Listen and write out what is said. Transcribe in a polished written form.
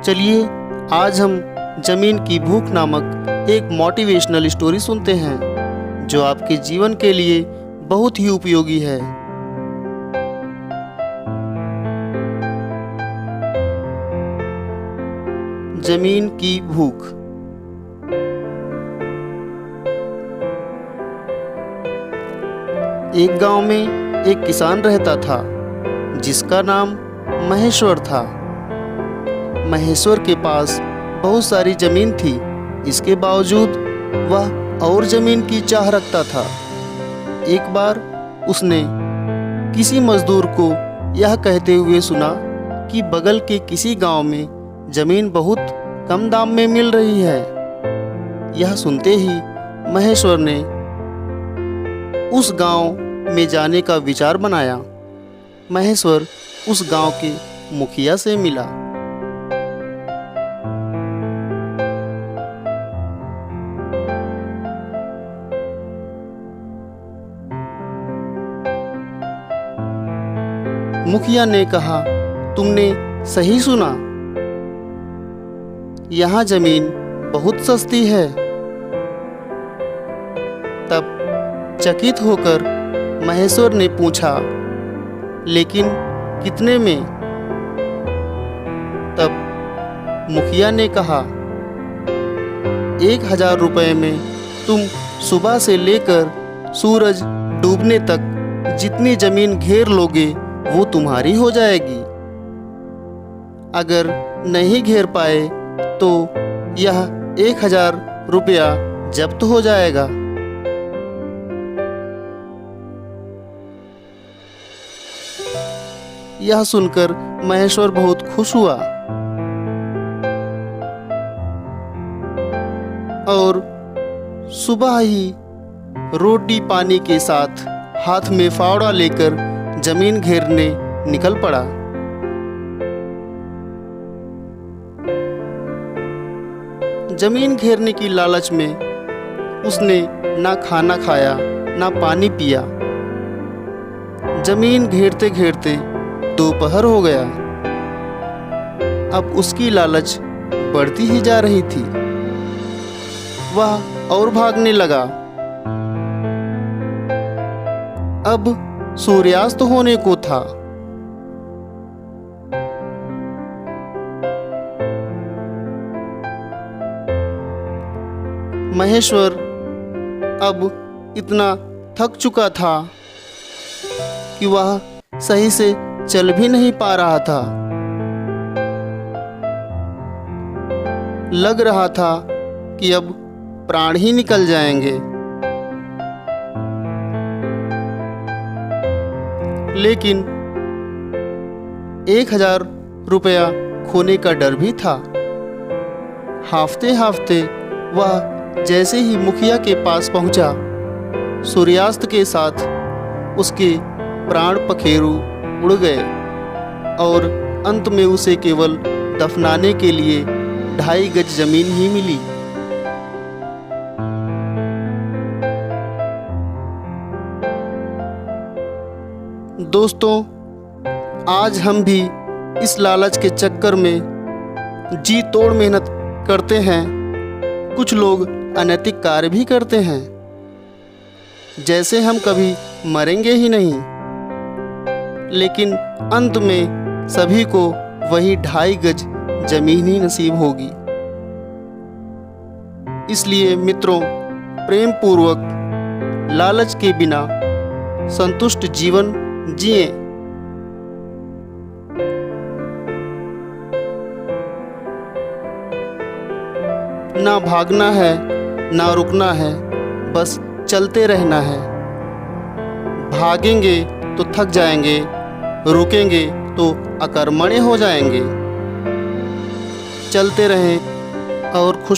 चलिए आज हम जमीन की भूख नामक एक मोटिवेशनल स्टोरी सुनते हैं जो आपके जीवन के लिए बहुत ही उपयोगी है। जमीन की भूख। एक गांव में एक किसान रहता था जिसका नाम महेश्वर था। महेश्वर के पास बहुत सारी जमीन थी, इसके बावजूद वह और जमीन की चाह रखता था। एक बार उसने किसी मजदूर को यह कहते हुए सुना कि बगल के किसी गांव में जमीन बहुत कम दाम में मिल रही है। यह सुनते ही महेश्वर ने उस गांव में जाने का विचार बनाया। महेश्वर उस गांव के मुखिया से मिला। मुखिया ने कहा, तुमने सही सुना, यहाँ जमीन बहुत सस्ती है। तब चकित होकर महेश्वर ने पूछा, लेकिन कितने में? तब मुखिया ने कहा, 1000 रुपये में तुम सुबह से लेकर सूरज डूबने तक जितनी जमीन घेर लोगे वो तुम्हारी हो जाएगी। अगर नहीं घेर पाए तो यह 1000 रुपया जब्त हो जाएगा। यह सुनकर महेश्वर बहुत खुश हुआ और सुबह ही रोटी पानी के साथ हाथ में फावड़ा लेकर जमीन घेरने निकल पड़ा। जमीन घेरने की लालच में उसने ना खाना खाया ना पानी पिया। जमीन घेरते घेरते दोपहर हो गया। अब उसकी लालच बढ़ती ही जा रही थी। वह और भागने लगा। अब सूर्यास्त होने को था। महेश्वर अब इतना थक चुका था कि वह सही से चल भी नहीं पा रहा था। लग रहा था कि अब प्राण ही निकल जाएंगे। लेकिन 1000 रुपया खोने का डर भी था। हाफते हाफते वह जैसे ही मुखिया के पास पहुंचा, सूर्यास्त के साथ उसके प्राण पखेरु उड़ गए और अंत में उसे केवल दफनाने के लिए 2.5 गज जमीन ही मिली। दोस्तों, आज हम भी इस लालच के चक्कर में जी तोड़ मेहनत करते हैं। कुछ लोग अनैतिक कार्य भी करते हैं, जैसे हम कभी मरेंगे ही नहीं, लेकिन अंत में सभी को वही 2.5 गज जमीन ही नसीब होगी। इसलिए मित्रों, प्रेम पूर्वक लालच के बिना संतुष्ट जीवन जिए। ना भागना है ना रुकना है, बस चलते रहना है। भागेंगे तो थक जाएंगे, रुकेंगे तो अकर्मण्य हो जाएंगे। चलते रहें और खुश